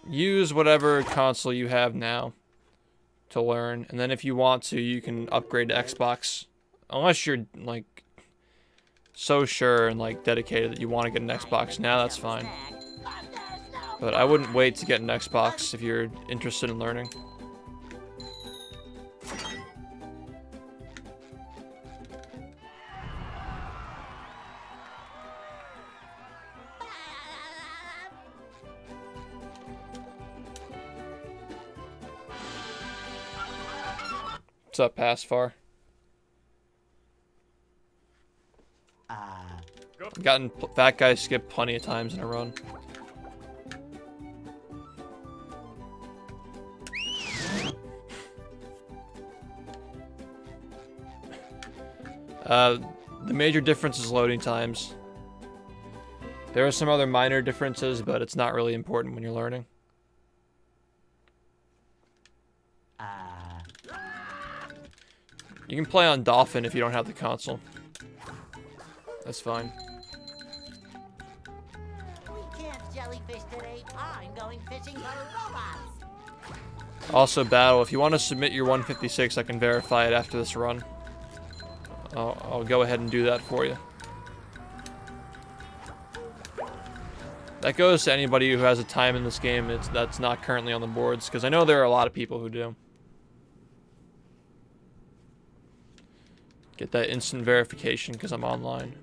Use whatever console you have now to learn, and then if you want to, you can upgrade to Xbox. Unless you're like so sure and like dedicated that you want to get an Xbox now, that's fine. But I wouldn't wait to get an Xbox if you're interested in learning. What's up, pass far? Gotten fat guy skipped plenty of times in a run. The major difference is loading times. There are some other minor differences, but it's not really important when you're learning. You can play on Dolphin if you don't have the console. That's fine. We can't jellyfish today. I'm going fishing for robots. Also, Battle, if you want to submit your 156, I can verify it after this run. I'll go ahead and do that for you. That goes to anybody who has a time in this game that's not currently on the boards, because I know there are a lot of people who do. Get that instant verification because I'm online.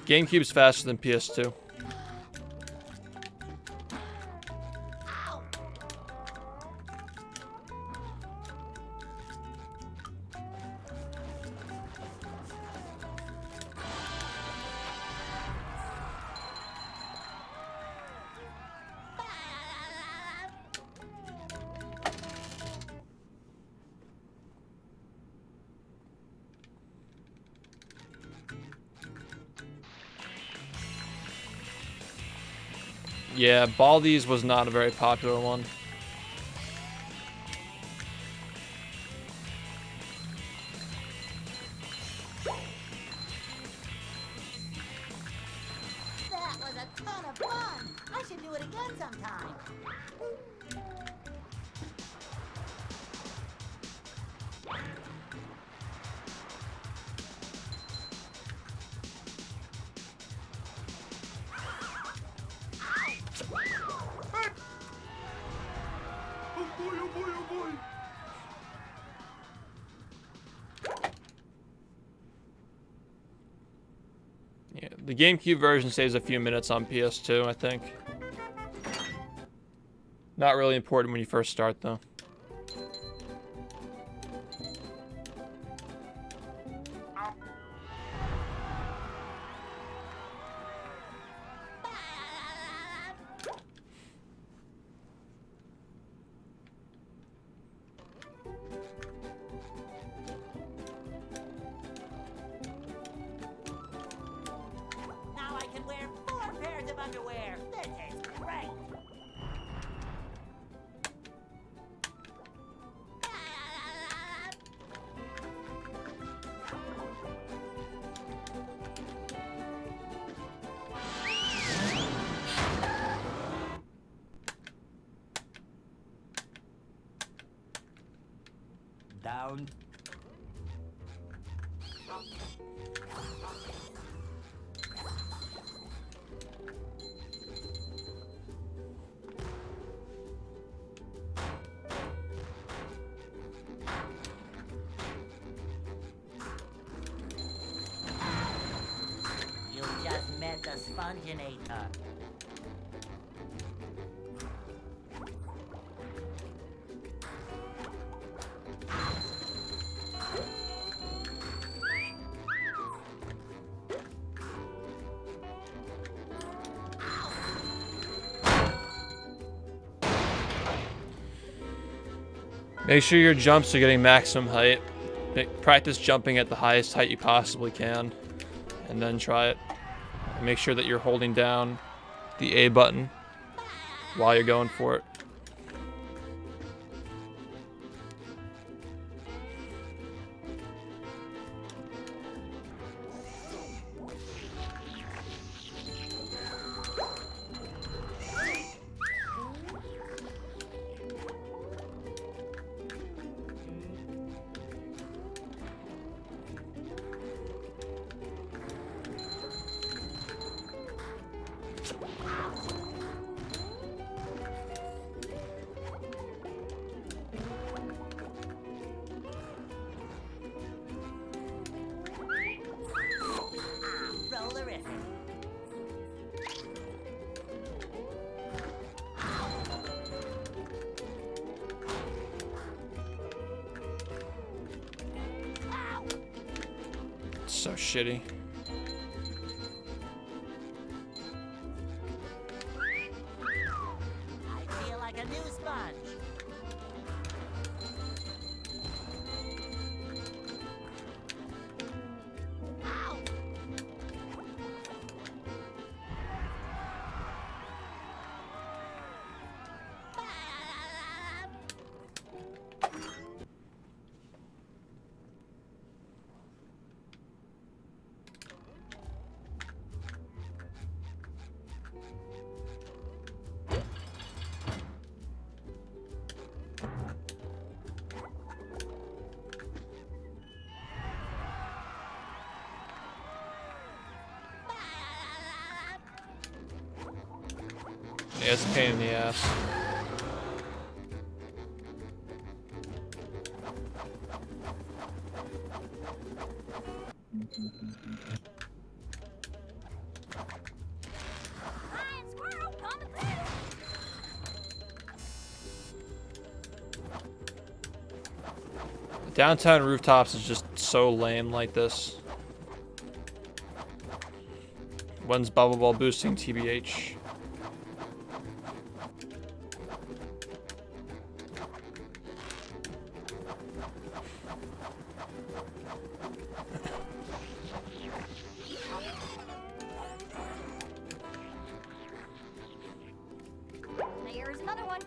GameCube's faster than PS2. Yeah, Baldi's was not a very popular one. That was a ton of fun. I should do it again sometime. Yeah, the GameCube version saves a few minutes on PS2, I think. Not really important when you first start, though. Now I can wear 4 pairs of underwear. This is great. Down. You just met the Sponginator. Make sure your jumps are getting maximum height. Practice jumping at the highest height you possibly can, and then try it. And make sure that you're holding down the A button while you're going for it. Rollerific. It's so shitty. I feel like a new sponge. Ow! Yeah, it's a pain in the ass. Flying squirrel coming through. Downtown rooftops is just so lame like this. When's Bubble Ball boosting TBH? There's another one.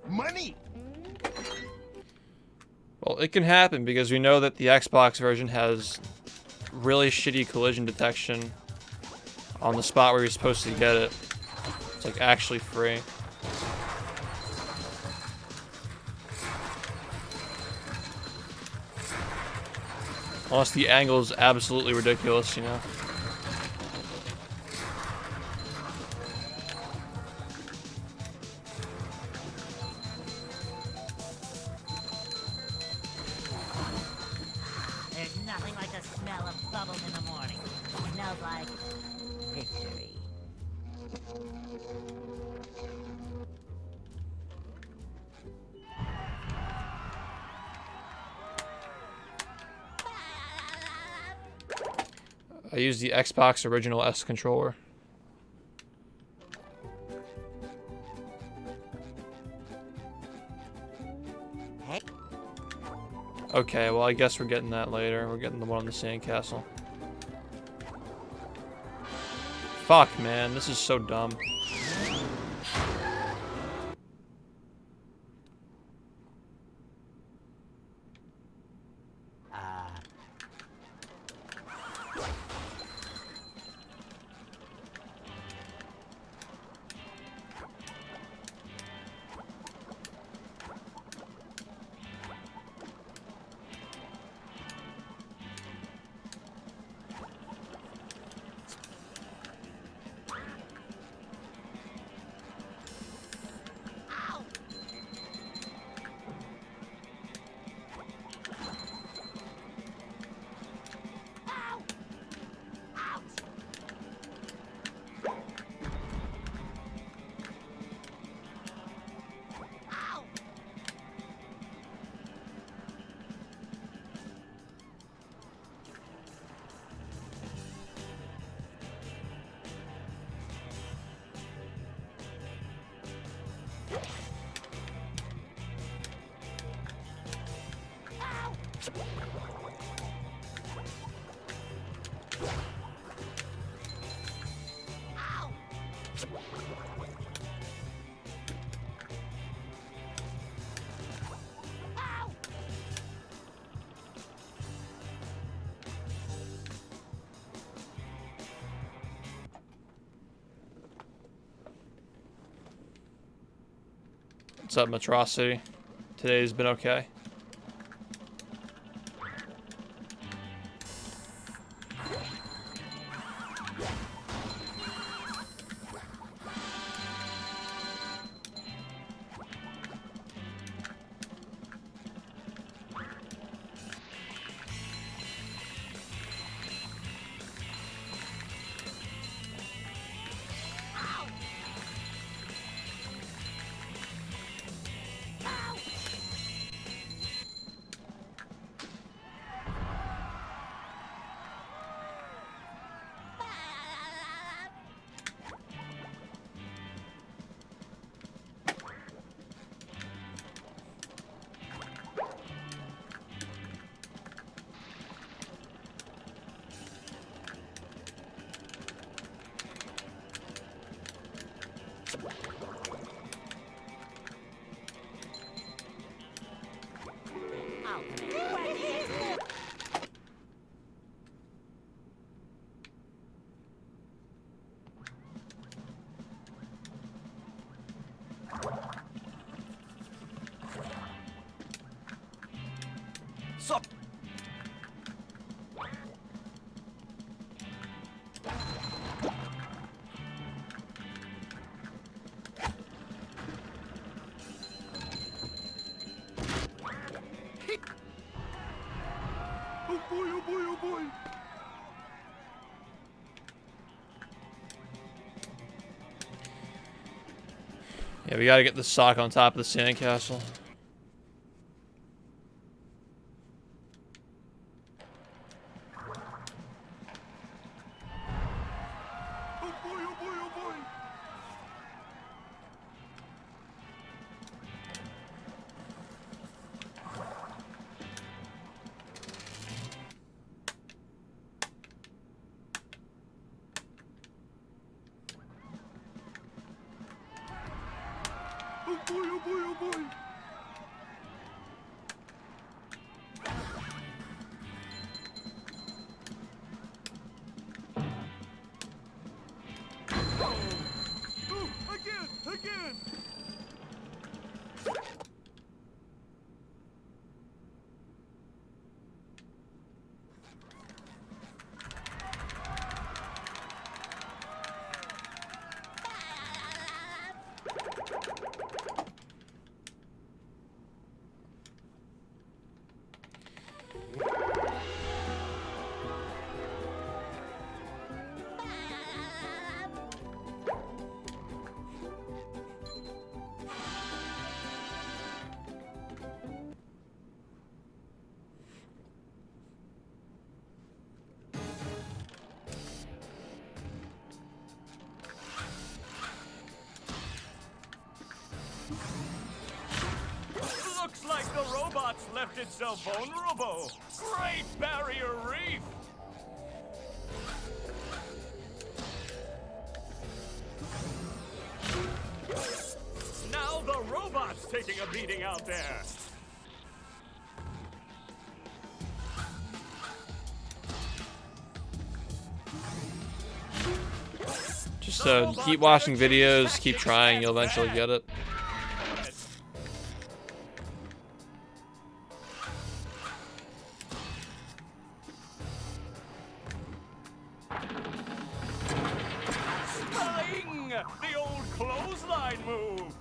Money! Well, it can happen because we know that the Xbox version has really shitty collision detection on the spot where you're supposed to get it. It's like actually free. Unless the angle is absolutely ridiculous, you know? There's nothing like the smell of bubbles in the morning. It smells like victory. I use the Xbox original S controller. Hey. Okay, well I guess we're getting that later. We're getting the one on the sandcastle. Fuck, man, this is so dumb. What's up, Metrocity? Today's been okay. Sup? Oh boy, oh boy, oh boy. Yeah, we gotta get the sock on top of the sandcastle. Oh boy, oh boy, oh boy. Oh boy, oh boy, oh boy. Oh, again. Looks like the robots left itself vulnerable. Great Barrier Reef! Now the robot's taking a beating out there. Just keep watching videos, keep trying, you'll eventually get it. Spelling! The old clothesline move!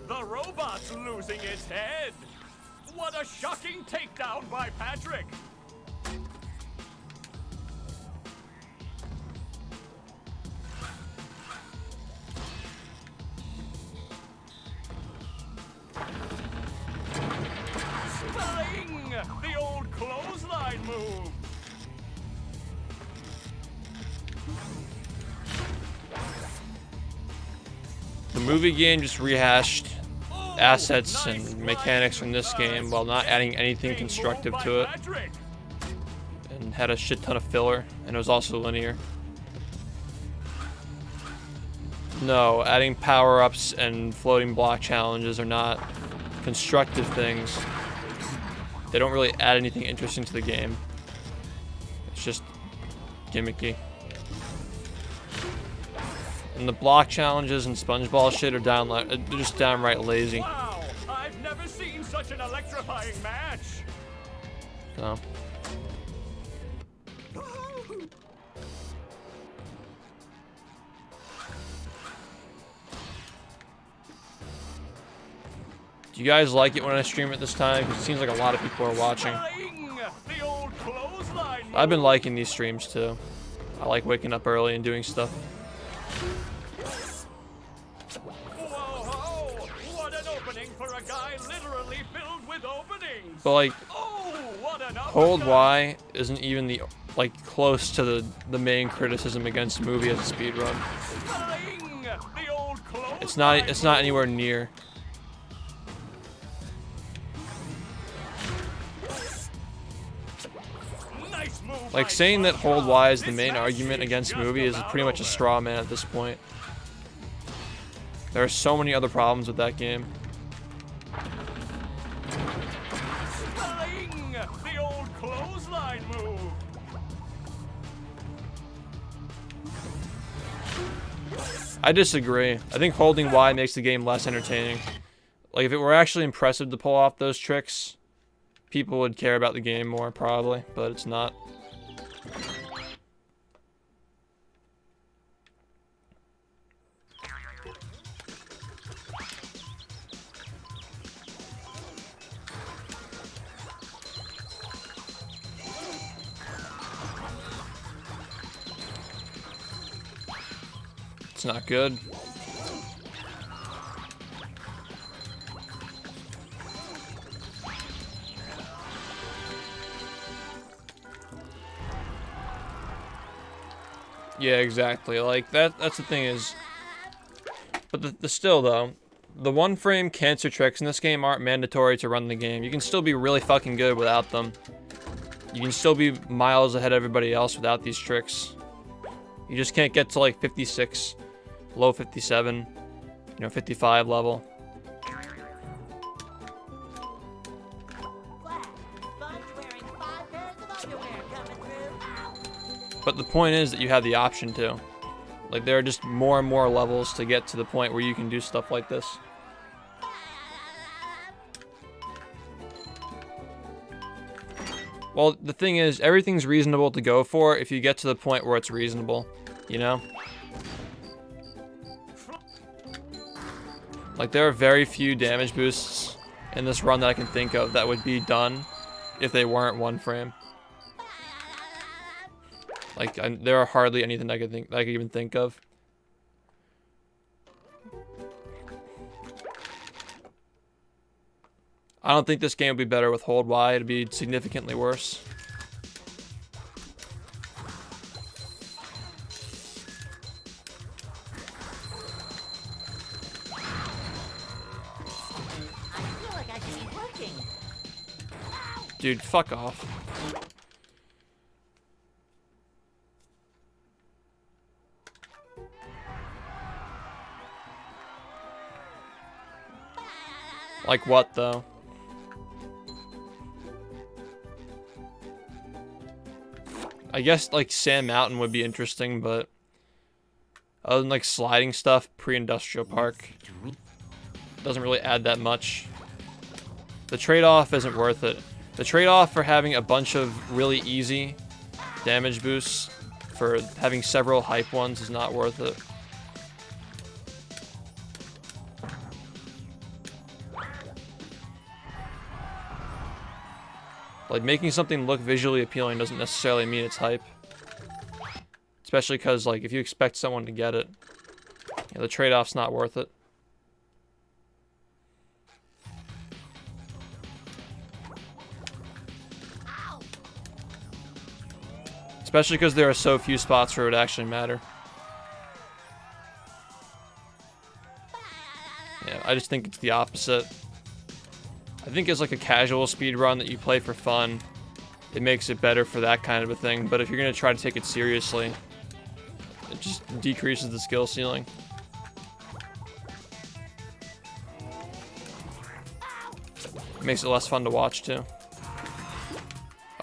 The robot's losing its head! What a shocking takedown by Patrick! Spelling! The old clothesline move! The movie game just rehashed assets and mechanics from this game while not adding anything constructive to it, and had a shit ton of filler, and it was also linear. No, adding power-ups and floating block challenges are not constructive things. They don't really add anything interesting to the game. It's just gimmicky. And the block challenges and SpongeBob shit are they're just downright lazy. Wow, I've never seen such an electrifying match. So. Do you guys like it when I stream it this time? Because it seems like a lot of people are watching. The old clothesline I've been liking these streams too. I like waking up early and doing stuff. Whoa, what an opening for a guy literally filled with openings. But like, Oh, what an Hold uppercut. Y isn't even close to the main criticism against the movie as a speedrun. The old It's not anywhere near. Nice move Like, by saying that Hold SpongeBob. Y is the This main match argument is against just movie is about pretty much a over. straw man at this point. There are so many other problems with that game. The old clothesline move. I disagree. I think holding Y makes the game less entertaining. Like, if it were actually impressive to pull off those tricks, people would care about the game more, probably, but it's not. It's not good. Yeah, exactly. Like, that's the thing is... But the still, though, the one-frame cancer tricks in this game aren't mandatory to run the game. You can still be really fucking good without them. You can still be miles ahead of everybody else without these tricks. You just can't get to, like, 56, low 57, 55 level. But the point is that you have the option to. Like, there are just more and more levels to get to the point where you can do stuff like this. Well, the thing is, everything's reasonable to go for if you get to the point where it's reasonable, you know? Like, there are very few damage boosts in this run that I can think of that would be done if they weren't one frame. Like, there are hardly anything I could even think of. I don't think this game would be better with Hold Y. It'd be significantly worse. I feel like I should be working. Dude, fuck off. Like what, though? I guess, like, Sand Mountain would be interesting, but other than, like, sliding stuff, pre-industrial park doesn't really add that much. The trade-off isn't worth it. The trade-off for having a bunch of really easy damage boosts for having several hype ones is not worth it. Like, making something look visually appealing doesn't necessarily mean it's hype. Especially because, like, if you expect someone to get it, the trade-off's not worth it. Especially because there are so few spots where it would actually matter. Yeah, I just think it's the opposite. I think it's like a casual speed run that you play for fun. It makes it better for that kind of a thing, but if you're gonna try to take it seriously, it just decreases the skill ceiling. It makes it less fun to watch too.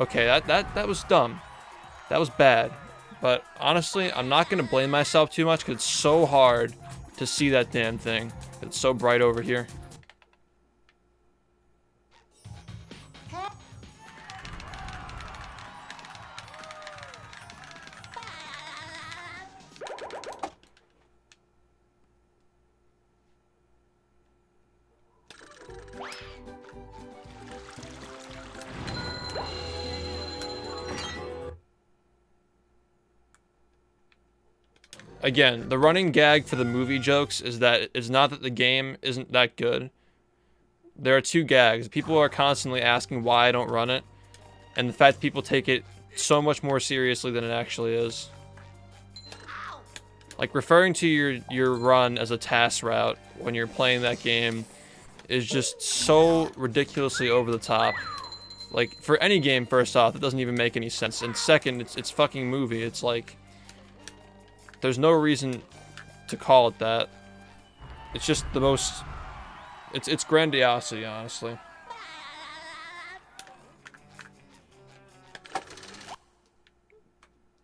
Okay, that was dumb. That was bad. But honestly, I'm not gonna blame myself too much because it's so hard to see that damn thing. It's so bright over here. Again, the running gag for the movie jokes is that it's not that the game isn't that good. There are two gags. People are constantly asking why I don't run it, and the fact that people take it so much more seriously than it actually is. Like, referring to your run as a task route when you're playing that game is just so ridiculously over the top. Like, for any game, first off, it doesn't even make any sense. And second, it's fucking movie. It's like, there's no reason to call it that. It's just the most... It's grandiosity, honestly.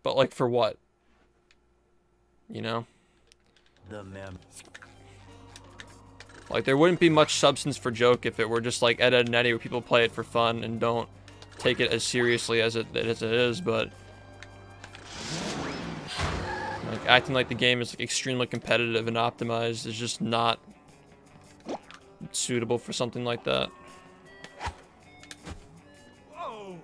But, like, for what? You know? Like, there wouldn't be much substance for joke if it were just like Ed, Edd, and Eddy, where people play it for fun and don't take it as seriously as it is, but... Like, acting like the game is like, extremely competitive and optimized is just not suitable for something like that. Whoa.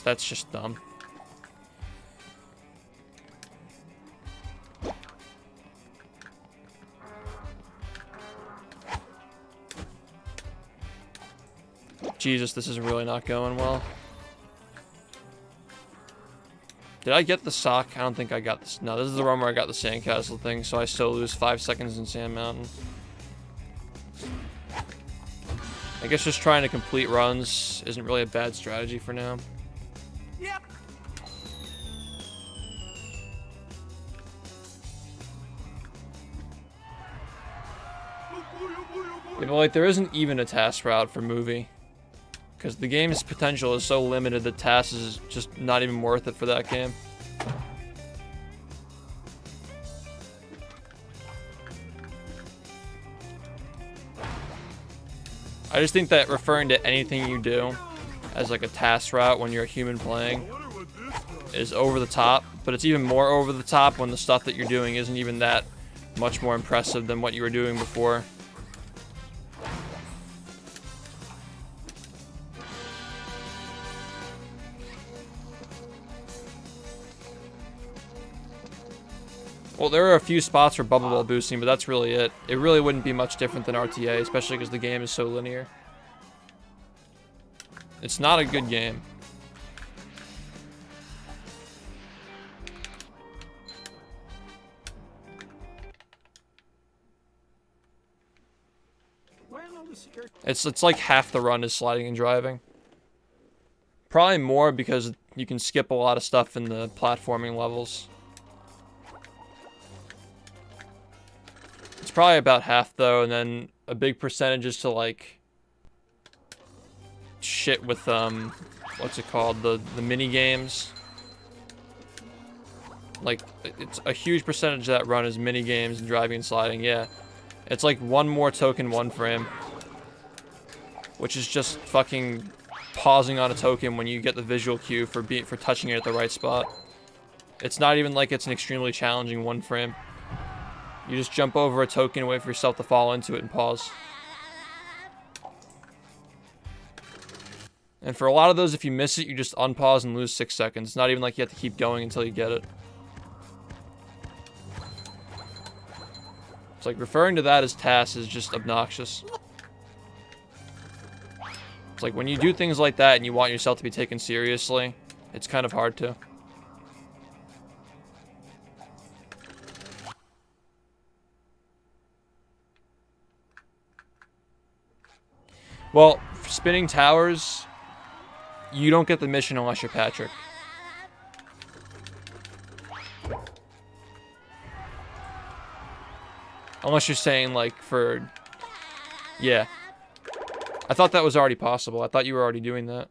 That's just dumb. Jesus, this is really not going well. Did I get the sock? I don't think I got this. No, this is the run where I got the sandcastle thing, so I still lose 5 seconds in Sand Mountain. I guess just trying to complete runs isn't really a bad strategy for now. Yep. Yeah, but like, there isn't even a task route for movie. Because the game's potential is so limited that tasks is just not even worth it for that game. I just think that referring to anything you do as like a task route when you're a human playing is over the top, but it's even more over the top when the stuff that you're doing isn't even that much more impressive than what you were doing before. Well, there are a few spots for bubble ball boosting, but that's really it. It really wouldn't be much different than RTA, especially because the game is so linear. It's not a good game. It's like half the run is sliding and driving. Probably more because you can skip a lot of stuff in the platforming levels. It's probably about half though, and then a big percentage is to like shit with what's it called, the mini games. Like, it's a huge percentage of that run is mini games and driving and sliding. Yeah, it's like one more token, one frame, which is just fucking pausing on a token when you get the visual cue for touching it at the right spot. It's not even like it's an extremely challenging one frame. You just jump over a token and wait for yourself to fall into it and pause. And for a lot of those, if you miss it, you just unpause and lose 6 seconds. It's not even like you have to keep going until you get it. It's like referring to that as tasks is just obnoxious. It's like when you do things like that and you want yourself to be taken seriously, it's kind of hard to. Well, for spinning towers, you don't get the mission unless you're Patrick. Unless you're saying, like, for... Yeah. I thought that was already possible. I thought you were already doing that.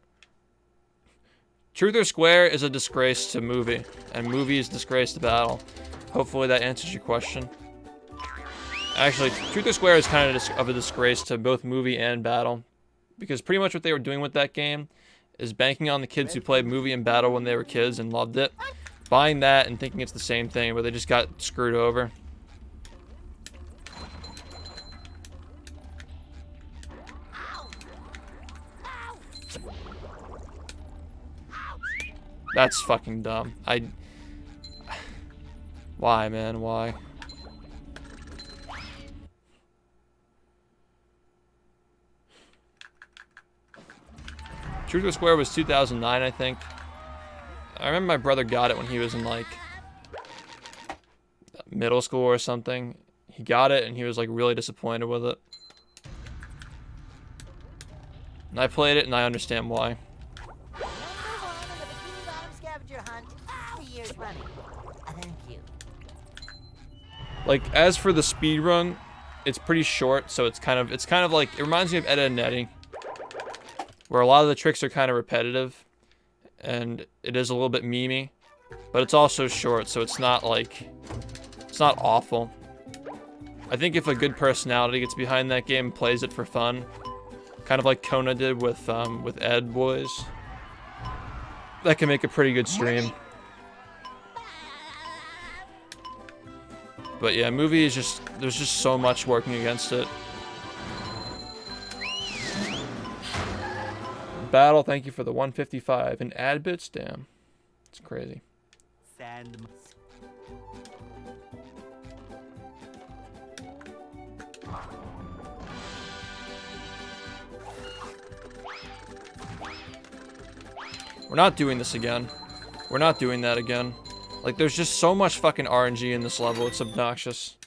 Truth or Square is a disgrace to movie, and movie is disgrace to battle. Hopefully that answers your question. Actually, Truth or Square is kind of a disgrace to both movie and battle, because pretty much what they were doing with that game is banking on the kids who played movie and battle when they were kids and loved it, buying that and thinking it's the same thing, but they just got screwed over. That's fucking dumb. Why, man? Why? Truth or Square was 2009, I think. I remember my brother got it when he was in, like, middle school or something. He got it, and he was, like, really disappointed with it. And I played it, and I understand why. Like, as for the speedrun, it's pretty short, so it's kind of like, it reminds me of Ed, Edd n Eddy, where a lot of the tricks are kind of repetitive, and it is a little bit memey, but it's also short, so it's not like, it's not awful. I think if a good personality gets behind that game and plays it for fun, kind of like Kona did with Ed Boys, that can make a pretty good stream. But yeah, movie is just, there's just so much working against it. Battle, thank you for the 155. And ad bits, damn. It's crazy. We're not doing this again. We're not doing that again. Like, there's just so much fucking RNG in this level, it's obnoxious.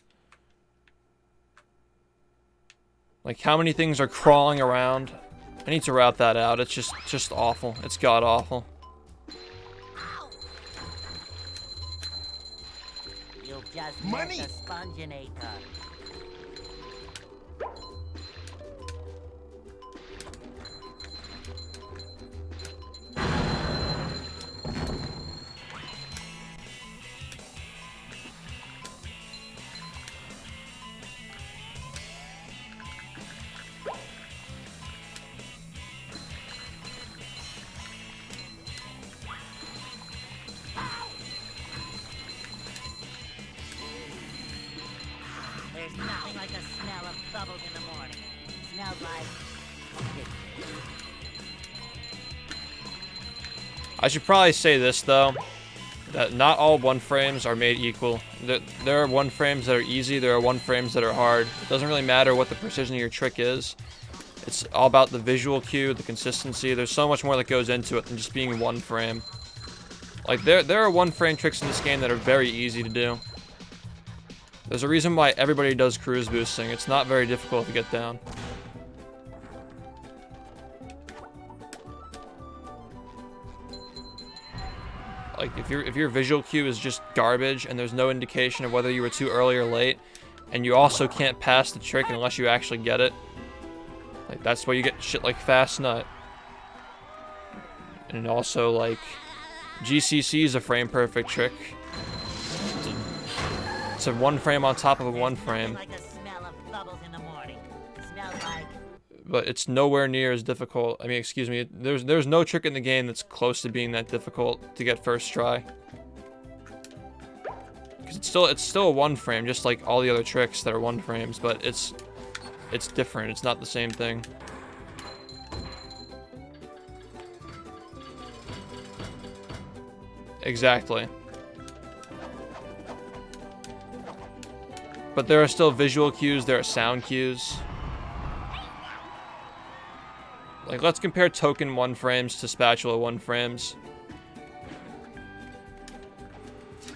Like, how many things are crawling around? I need to route that out, it's just awful. It's god-awful. You just missed a Sponginator. There's nothing like the smell of bubbles in the morning. It smells like... I should probably say this, though, that not all one-frames are made equal. There are one-frames that are easy, there are one-frames that are hard. It doesn't really matter what the precision of your trick is. It's all about the visual cue, the consistency. There's so much more that goes into it than just being one frame. Like, there are one-frame tricks in this game that are very easy to do. There's a reason why everybody does cruise boosting. It's not very difficult to get down. Like, if your visual cue is just garbage and there's no indication of whether you were too early or late, and you also can't pass the trick unless you actually get it, like, that's why you get shit like Fast Nut. And also, like, GCC is a frame perfect trick. It's a one frame on top of a one frame. But it's nowhere near as difficult. I mean, excuse me, there's no trick in the game that's close to being that difficult to get first try. Because it's still a one frame, just like all the other tricks that are one frames, but it's different. It's not the same thing. Exactly. But there are still visual cues, there are sound cues. Like, let's compare token one frames to spatula one frames.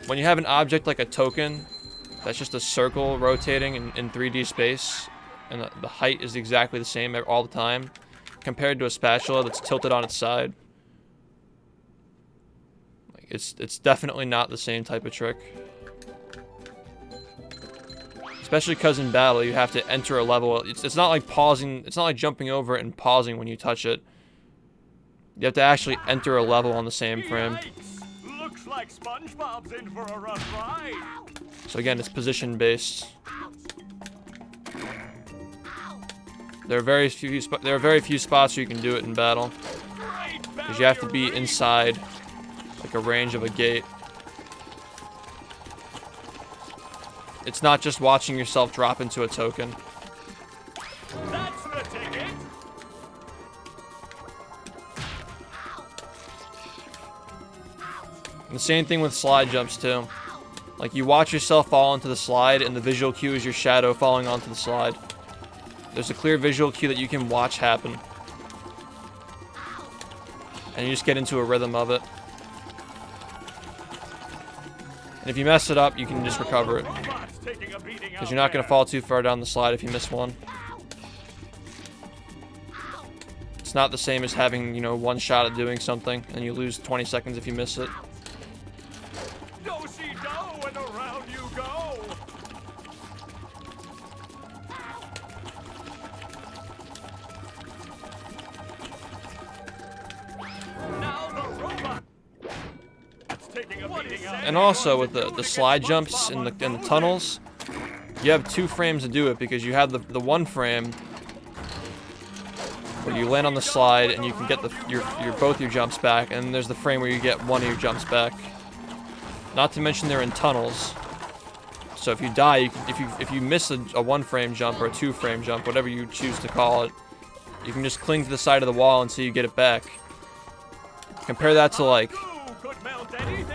When you have an object like a token, that's just a circle rotating in 3D space, and the height is exactly the same all the time, compared to a spatula that's tilted on its side. Like it's definitely not the same type of trick. Especially because in battle you have to enter a level. It's not like pausing. It's not like jumping over it and pausing when you touch it. You have to actually enter a level on the same frame. Yikes! Looks like SpongeBob's in for a rough ride. So again, it's position based. There are very few spots where you can do it in battle, because you have to be inside like a range of a gate. It's not just watching yourself drop into a token. That's the ticket. And the same thing with slide jumps too. Like you watch yourself fall into the slide, and the visual cue is your shadow falling onto the slide. There's a clear visual cue that you can watch happen. And you just get into a rhythm of it. And if you mess it up, you can just recover it. Because you're not going to fall too far down the slide if you miss one. It's not the same as having, you know, one shot at doing something, and you lose 20 seconds if you miss it. Do-si-do, and around you go. Now the robot. And also with the slide jumps in the tunnels, you have 2 frames to do it, because you have the one frame where you land on the slide and you can get both your jumps back, and there's the frame where you get one of your jumps back. Not to mention they're in tunnels, so if you die, if you miss a 1-frame jump or a 2-frame jump, whatever you choose to call it, you can just cling to the side of the wall until you get it back. Compare that to like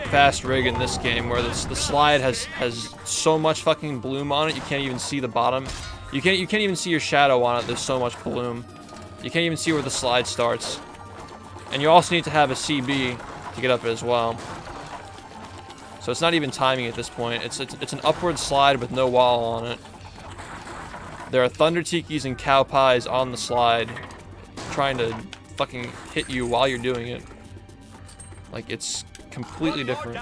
Fast Rig in this game, where the slide has so much fucking bloom on it, you can't even see the bottom. You can't even see your shadow on it. There's so much bloom. You can't even see where the slide starts. And you also need to have a CB to get up it as well. So it's not even timing at this point. It's an upward slide with no wall on it. There are Thunder Tikis and Cow Pies on the slide, trying to fucking hit you while you're doing it. Like, it's completely different.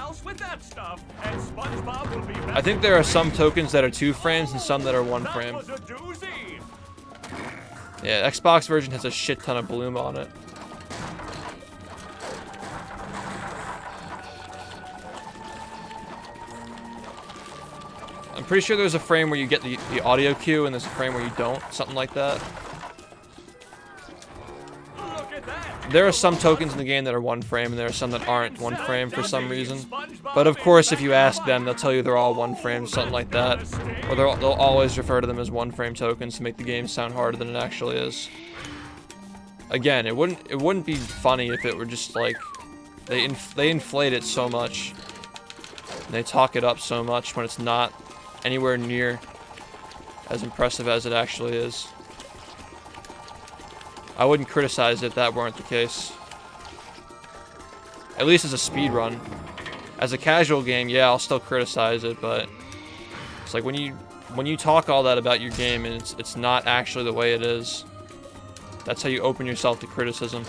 I think there are some tokens that are 2 frames and some that are 1 frame. Yeah, Xbox version has a shit ton of bloom on it. I'm pretty sure there's a frame where you get the audio cue and there's a frame where you don't, something like that. There are some tokens in the game that are 1 frame, and there are some that aren't 1 frame for some reason. But of course, if you ask them, they'll tell you they're all 1 frame, something like that. Or they'll always refer to them as 1 frame tokens to make the game sound harder than it actually is. Again, it wouldn't be funny if it were just like they inflate it so much, and they talk it up so much when it's not anywhere near as impressive as it actually is. I wouldn't criticize it if that weren't the case. At least as a speedrun. As a casual game, yeah, I'll still criticize it, but it's like when you talk all that about your game and it's not actually the way it is, that's how you open yourself to criticism.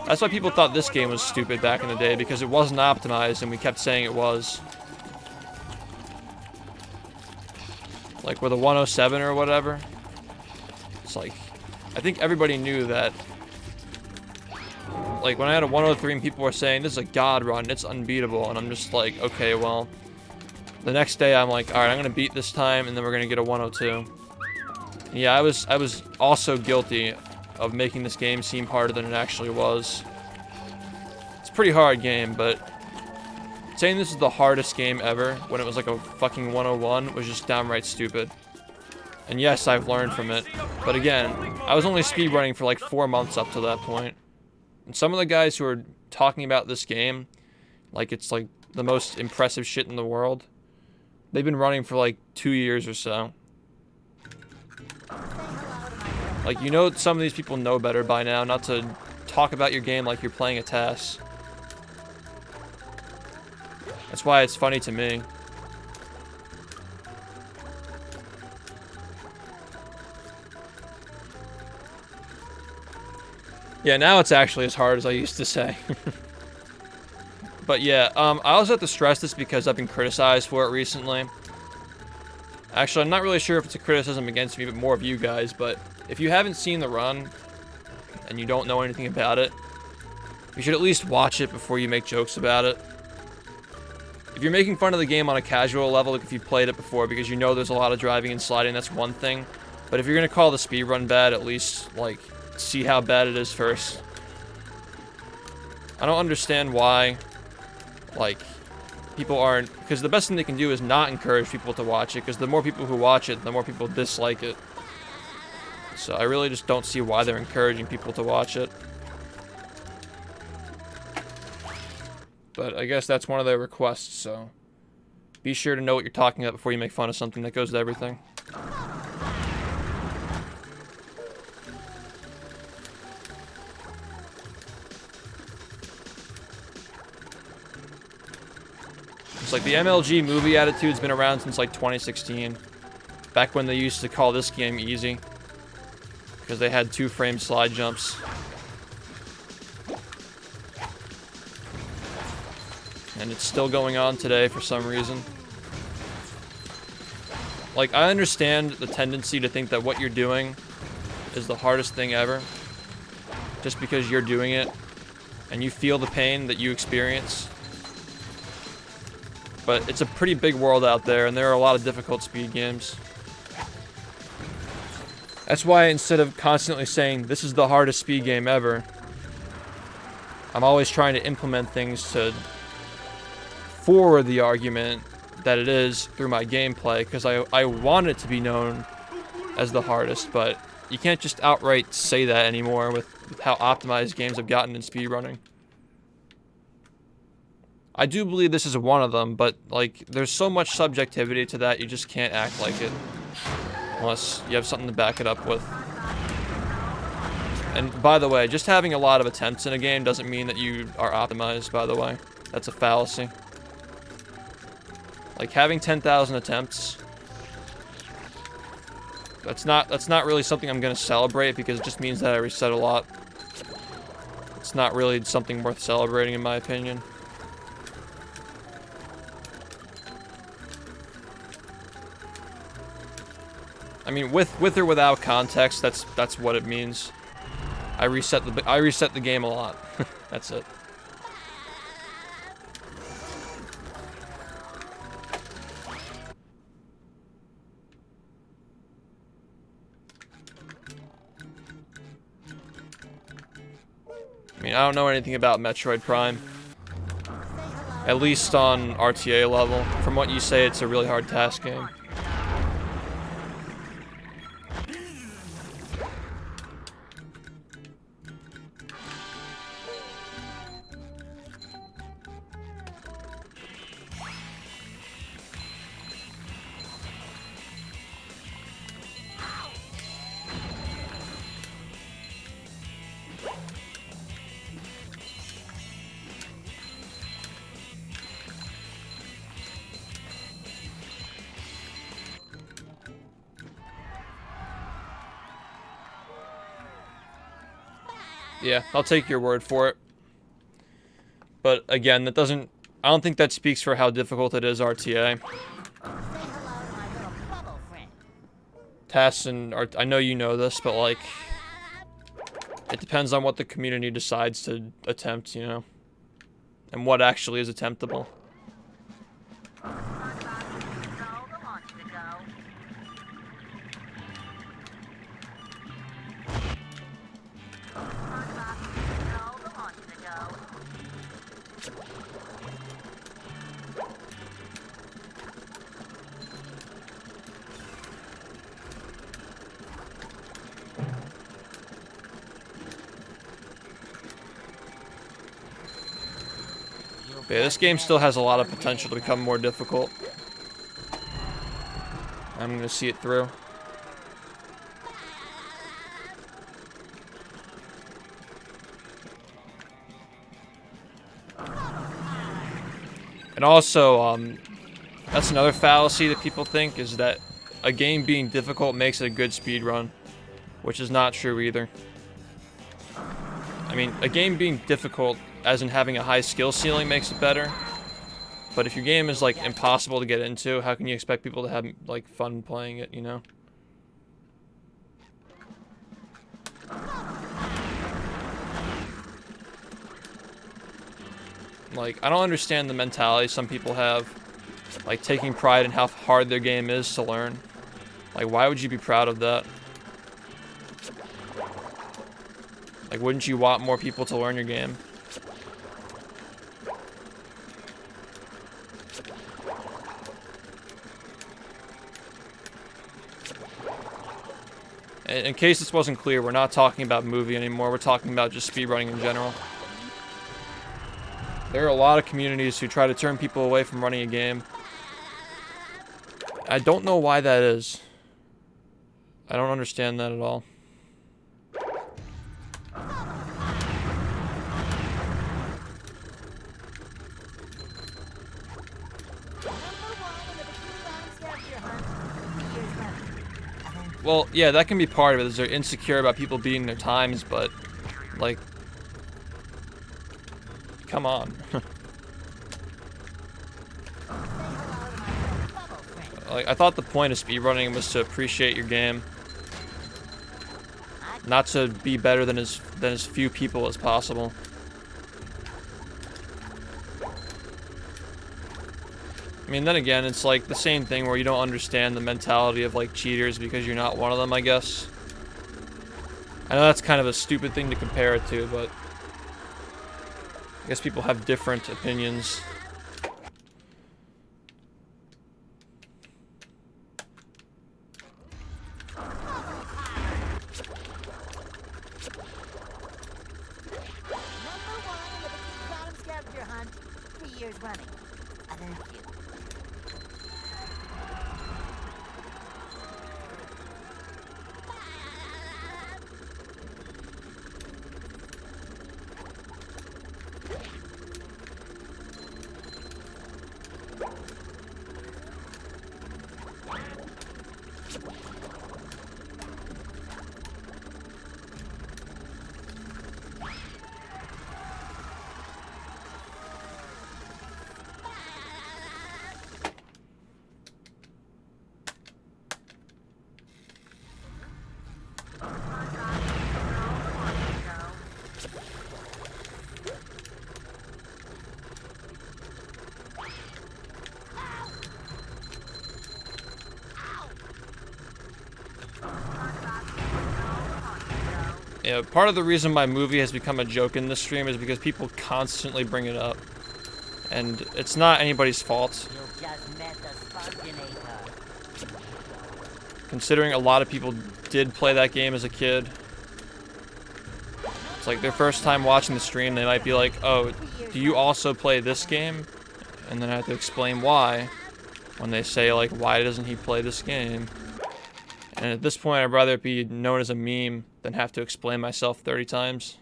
That's why people thought this game was stupid back in the day, because it wasn't optimized and we kept saying it was. Like with a 107 or whatever, it's like, I think everybody knew that. Like, when I had a 103 and people were saying, this is a god run, it's unbeatable, and I'm just like, okay, well, the next day I'm like, alright, I'm gonna beat this time, and then we're gonna get a 102. And yeah, I was also guilty of making this game seem harder than it actually was. It's a pretty hard game, but saying this is the hardest game ever when it was like a fucking 101 was just downright stupid. And yes, I've learned from it. But again, I was only speedrunning for like 4 months up to that point. And some of the guys who are talking about this game, like it's like the most impressive shit in the world, they've been running for like 2 years or so. Like, you know, some of these people know better by now not to talk about your game like you're playing a TAS. That's why it's funny to me. Yeah, now it's actually as hard as I used to say. But yeah, I also have to stress this because I've been criticized for it recently. Actually, I'm not really sure if it's a criticism against me, but more of you guys. But if you haven't seen the run, and you don't know anything about it, you should at least watch it before you make jokes about it. If you're making fun of the game on a casual level, like if you've played it before, because you know there's a lot of driving and sliding, that's one thing. But if you're gonna call the speedrun bad, at least, like, see how bad it is first. I don't understand why, like, people aren't... Because the best thing they can do is not encourage people to watch it, because the more people who watch it, the more people dislike it. So I really just don't see why they're encouraging people to watch it. But I guess that's one of their requests, so... Be sure to know what you're talking about before you make fun of something. That goes to everything. It's like the MLG movie attitude's been around since like 2016. Back when they used to call this game easy. Because they had 2-frame slide jumps. And it's still going on today for some reason. Like, I understand the tendency to think that what you're doing is the hardest thing ever. Just because you're doing it. And you feel the pain that you experience. But it's a pretty big world out there, and there are a lot of difficult speed games. That's why instead of constantly saying, this is the hardest speed game ever, I'm always trying to implement things to forward the argument that it is through my gameplay, because I want it to be known as the hardest, but you can't just outright say that anymore with how optimized games have gotten in speedrunning. I do believe this is one of them, but, like, there's so much subjectivity to that, you just can't act like it. Unless you have something to back it up with. And, by the way, just having a lot of attempts in a game doesn't mean that you are optimized, by the way. That's a fallacy. Like, having 10,000 attempts... That's not really something I'm gonna celebrate, because it just means that I reset a lot. It's not really something worth celebrating, in my opinion. I mean, with or without context, that's what it means. I reset the game a lot. That's it. I mean, I don't know anything about Metroid Prime. At least on RTA level. From what you say, it's a really hard task game. Yeah, I'll take your word for it. But again, that doesn't... I don't think that speaks for how difficult it is RTA. Say hello to my little bubble friend. Tasks and... I know you know this, but like... It depends on what the community decides to attempt, you know? And what actually is attemptable. Yeah, this game still has a lot of potential to become more difficult. I'm gonna see it through. And also, that's another fallacy that people think, is that a game being difficult makes it a good speedrun, which is not true either. I mean, a game being difficult, as in having a high skill ceiling, makes it better. But if your game is, like, impossible to get into, how can you expect people to have, like, fun playing it, you know? Like, I don't understand the mentality some people have, like, taking pride in how hard their game is to learn. Like, why would you be proud of that? Like, wouldn't you want more people to learn your game? In case this wasn't clear, we're not talking about movie anymore. We're talking about just speedrunning in general. There are a lot of communities who try to turn people away from running a game. I don't know why that is. I don't understand that at all. Well, yeah, that can be part of it, is they're insecure about people beating their times, but, like, come on. Like, I thought the point of speedrunning was to appreciate your game. Not to be better than as few people as possible. I mean, then again, it's like the same thing where you don't understand the mentality of, like, cheaters because you're not one of them, I guess. I know that's kind of a stupid thing to compare it to, but I guess people have different opinions. Yeah, part of the reason my movie has become a joke in this stream is because people constantly bring it up. And it's not anybody's fault. You just met the Sponginator. Considering a lot of people did play that game as a kid. It's like their first time watching the stream, they might be like, oh, do you also play this game? And then I have to explain why. When they say, like, why doesn't he play this game? And at this point, I'd rather it be known as a meme than have to explain myself 30 times.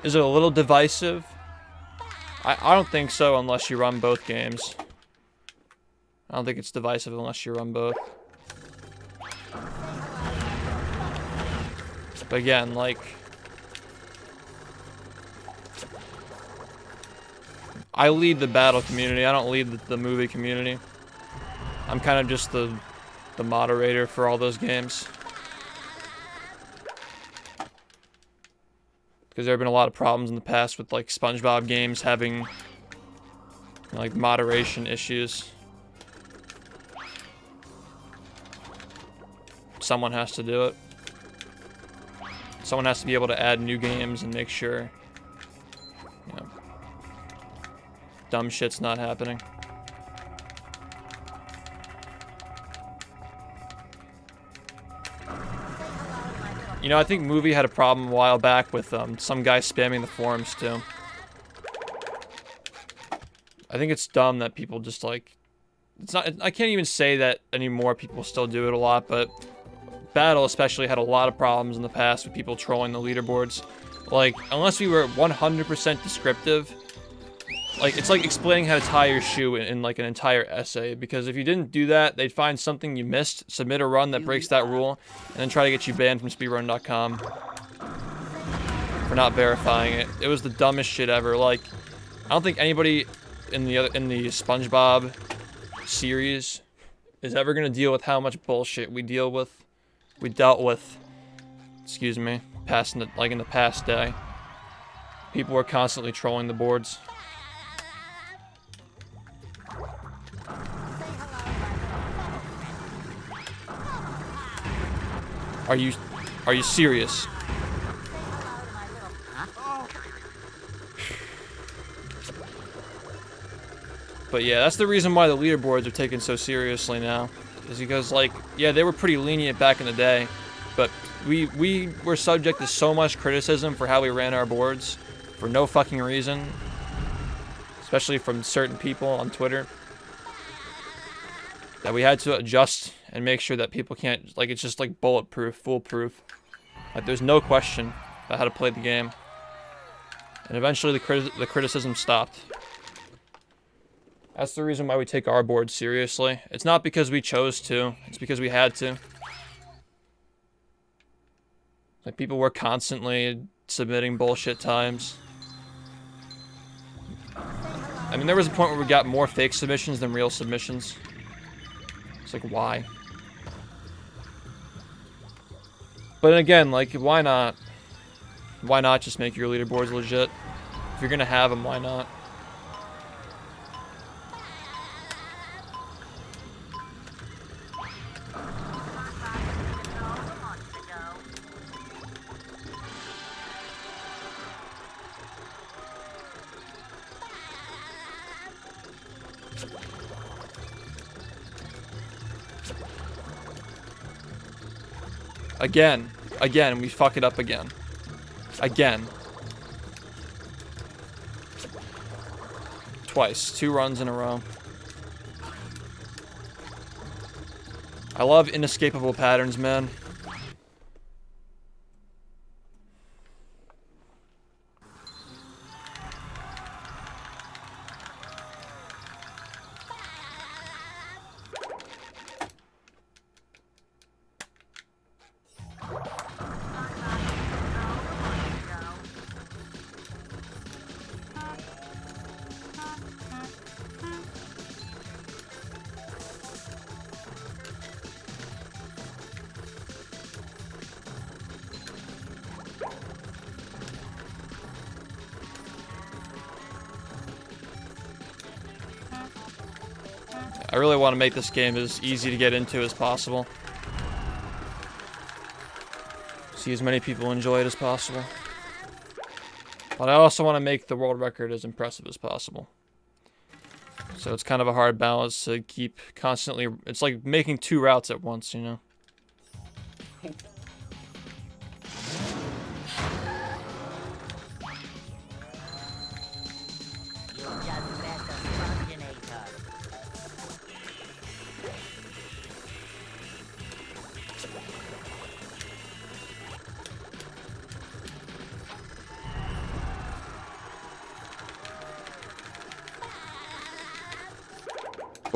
Is it a little divisive? I don't think so unless you run both games. I don't think it's divisive unless you run both. But again, like, I lead the battle community. I don't lead the movie community. I'm kind of just the moderator for all those games. Because there have been a lot of problems in the past with, like, SpongeBob games having, like, moderation issues. Someone has to do it. Someone has to be able to add new games and make sure, you know, dumb shit's not happening. You know, I think Movie had a problem a while back with some guy spamming the forums too. I think it's dumb that people just like, it's not, I can't even say that anymore, people still do it a lot, but Battle especially had a lot of problems in the past with people trolling the leaderboards. Like, unless we were 100% descriptive, like, it's like explaining how to tie your shoe in like an entire essay, because if you didn't do that, they'd find something you missed, submit a run that breaks that rule, and then try to get you banned from speedrun.com for not verifying it. It was the dumbest shit ever. Like, I don't think anybody in the SpongeBob series is ever gonna deal with how much bullshit we dealt with, excuse me, in the past day. People were constantly trolling the boards. Are you serious? But yeah, that's the reason why the leaderboards are taken so seriously now. Is because, like, yeah, they were pretty lenient back in the day, but we were subject to so much criticism for how we ran our boards for no fucking reason, especially from certain people on Twitter, that we had to adjust and make sure that people can't, like, it's just like bulletproof, foolproof. Like, there's no question about how to play the game. And eventually the criticism stopped. That's the reason why we take our board seriously. It's not because we chose to, it's because we had to. Like, people were constantly submitting bullshit times. I mean, there was a point where we got more fake submissions than real submissions. It's like, why? But again, like, why not? Why not just make your leaderboards legit? If you're gonna have them, why not? Again, we fuck it up again. Again. Twice. 2 runs in a row. I love inescapable patterns, man. I really want to make this game as easy to get into as possible. See as many people enjoy it as possible. But I also want to make the world record as impressive as possible. So it's kind of a hard balance to keep constantly... It's like making 2 routes at once, you know?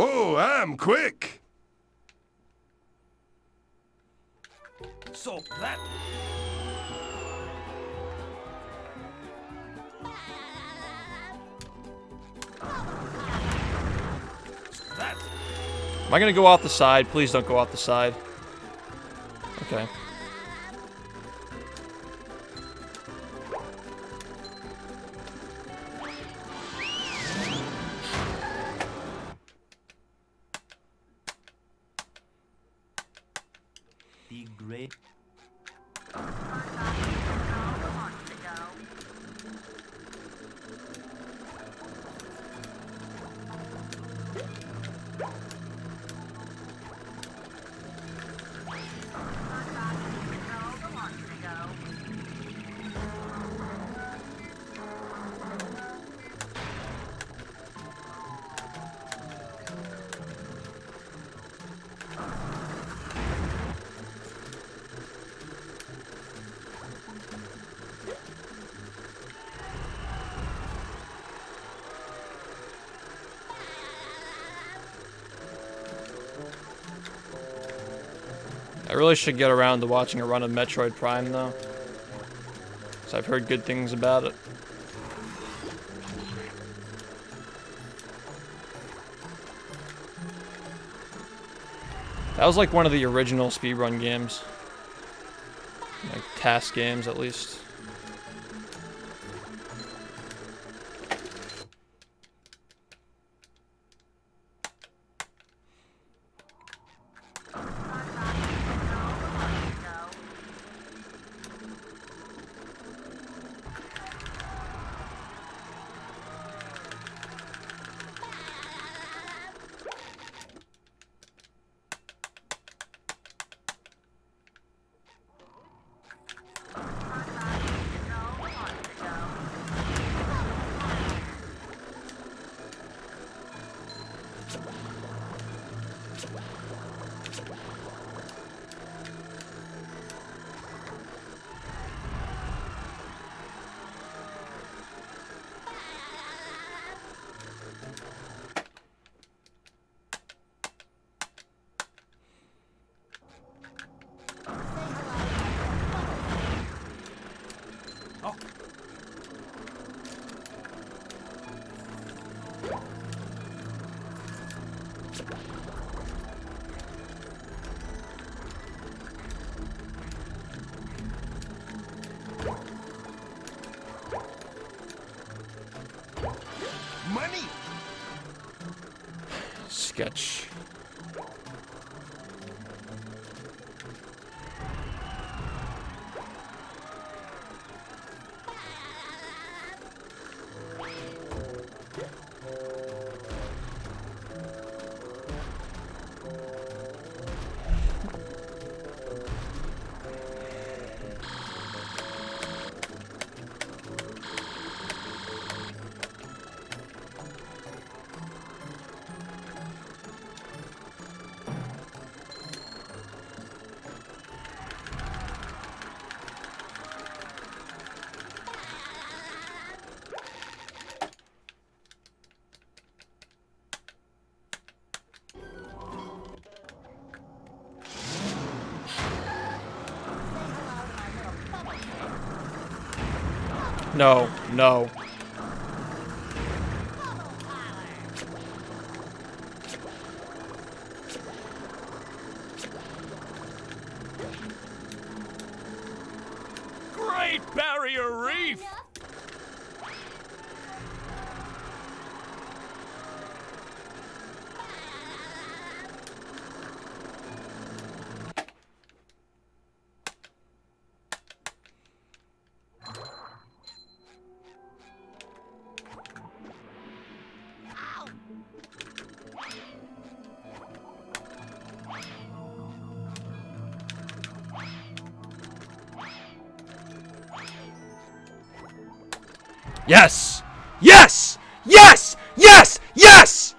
Oh, I'm quick. So that... Am I gonna go off the side? Please don't go off the side. Okay. Be great. I really should get around to watching a run of Metroid Prime, though. Because I've heard good things about it. That was like one of the original speedrun games. Like task games, at least. Money! Sketch. No, no. Great Barrier Reef! Yes! Yes! Yes! Yes! Yes!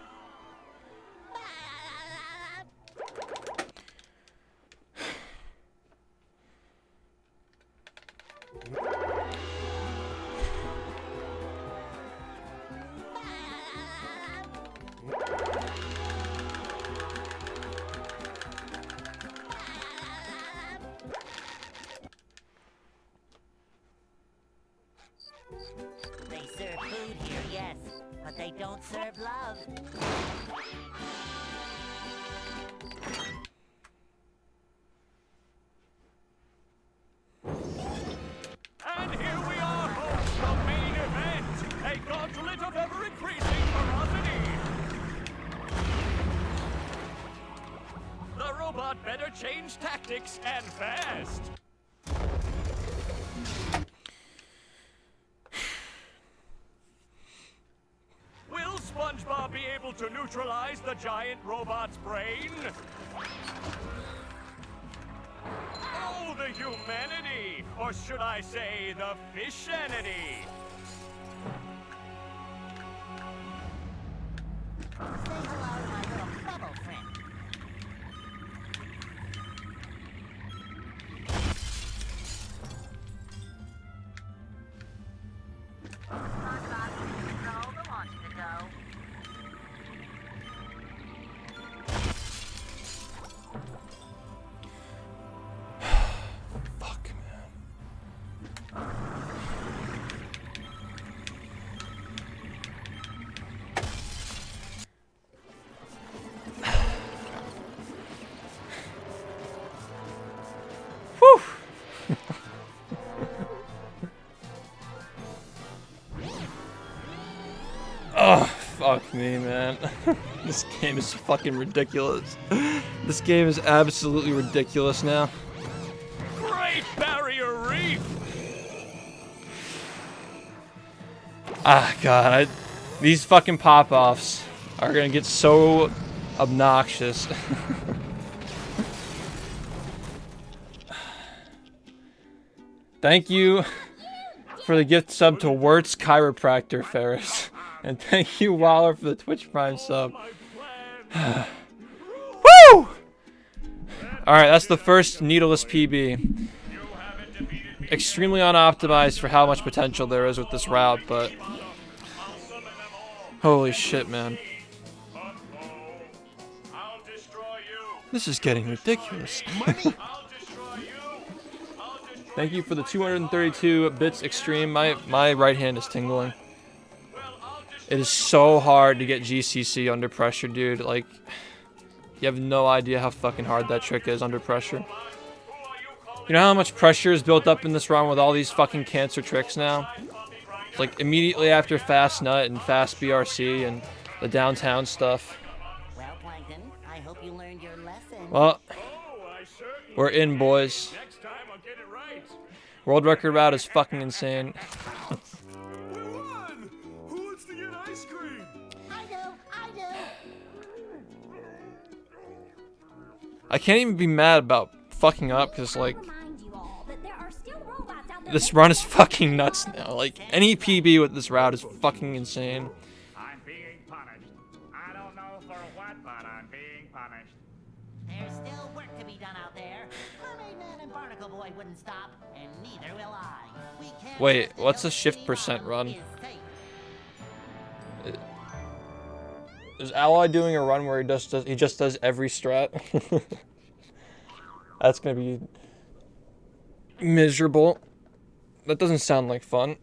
They serve food here, yes, but they don't serve love. And here we are, folks, the main event! A gauntlet of ever-increasing ferocity! The robot better change tactics and fast! Will SpongeBob be able to neutralize the giant robot's brain? Oh, the humanity! Or should I say, the fishanity? Say hello to my little bubble friend. SpongeBob, control the launch to go. Fuck me, man. This game is fucking ridiculous. This game is absolutely ridiculous now. Great Barrier Reef! Ah, God. These fucking pop-offs are gonna get so obnoxious. Thank you for the gift sub to Wirtz Chiropractor, Ferris. And thank you, Waller, for the Twitch Prime sub. Woo! Alright, that's the first needleless PB. Extremely unoptimized for how much potential there is with this route, but... Holy shit, man. This is getting ridiculous. Thank you for the 232 bits extreme. My right hand is tingling. It is so hard to get GCC under pressure, dude. Like, you have no idea how fucking hard that trick is under pressure. You know how much pressure is built up in this run with all these fucking cancer tricks now? Like, immediately after Fast Nut and Fast BRC and the downtown stuff. Well, Plankton, I hope you learned your lesson. Well, we're in, boys. Next time I'll get it right. World record route is fucking insane. We won! Who wants to get ice cream? I do. I can't even be mad about fucking up because, like, Remind you all that there are still robots out there. this run is fucking nuts now. Like, any PB with this route is fucking insane. I'm being punished. I don't know for what, but I'm being punished. There's still work to be done out there. Mermaid Man and Barnacle Boy wouldn't stop, and neither will I. We can't Wait, let the what's the Ghost shift City percent model run? is safe. Is Ally doing a run where he just does every strat? That's gonna be miserable. That doesn't sound like fun.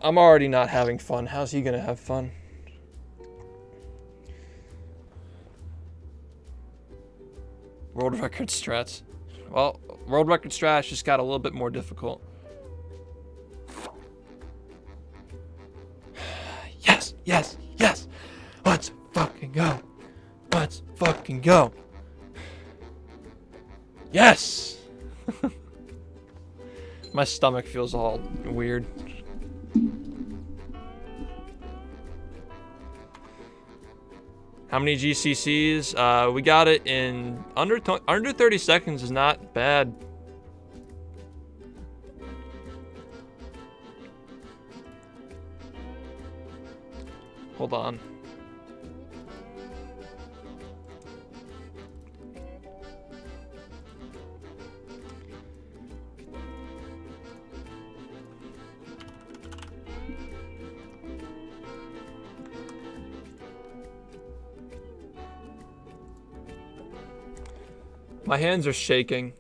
I'm already not having fun. How's he gonna have fun? World record strats. Well, world record strats just got a little bit more difficult. Yes, yes, yes. Let's fucking go. Let's fucking go. Yes! My stomach feels all weird. How many GCCs? We got it in under 30 seconds is not bad. Hold on. My hands are shaking.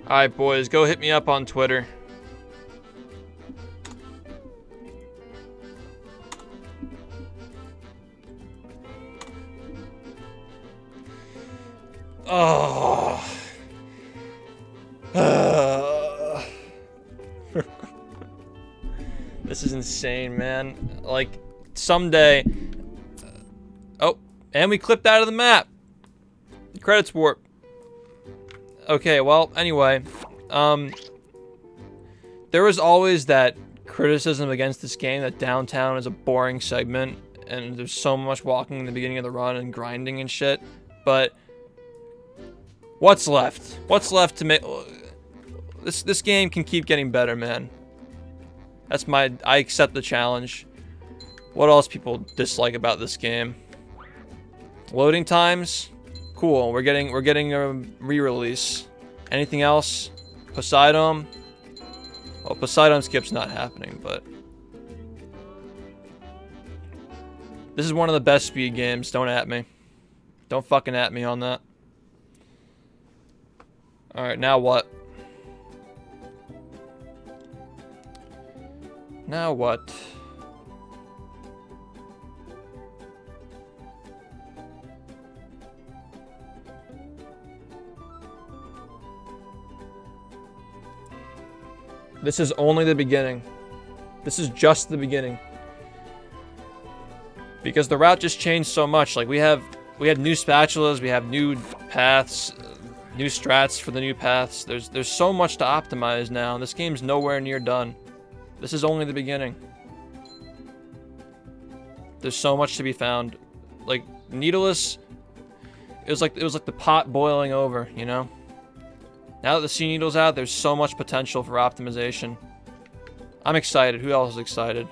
Alright, boys, go hit me up on Twitter. Oh. This is insane, man. Like, someday... Oh, and we clipped out of the map. Credits warp. Okay, well, anyway, there was always that criticism against this game that downtown is a boring segment and there's so much walking in the beginning of the run and grinding and shit, but what's left? What's left to make... This game can keep getting better, man. That's I accept the challenge. What else people dislike about this game? Loading times? Cool. We're getting a re-release. Anything else? Poseidon. Well, Poseidon Skip's not happening, but this is one of the best speed games. Don't at me. Don't fucking at me on that. All right, now what? Now what? This is only the beginning. This is just the beginning. Because the route just changed so much. Like we have new spatulas, we have new paths, new strats for the new paths. There's so much to optimize now. This game's nowhere near done. This is only the beginning. There's so much to be found. Like Needleless, it was like the pot boiling over, you know? Now that the Sea Needle's out, there's so much potential for optimization. I'm excited. Who else is excited?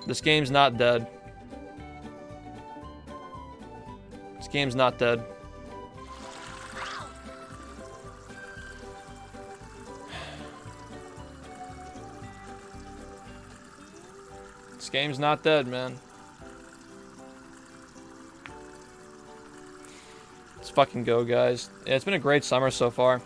This game's not dead. This game's not dead. This game's not dead, man. Let's fucking go, guys. Yeah, it's been a great summer so far.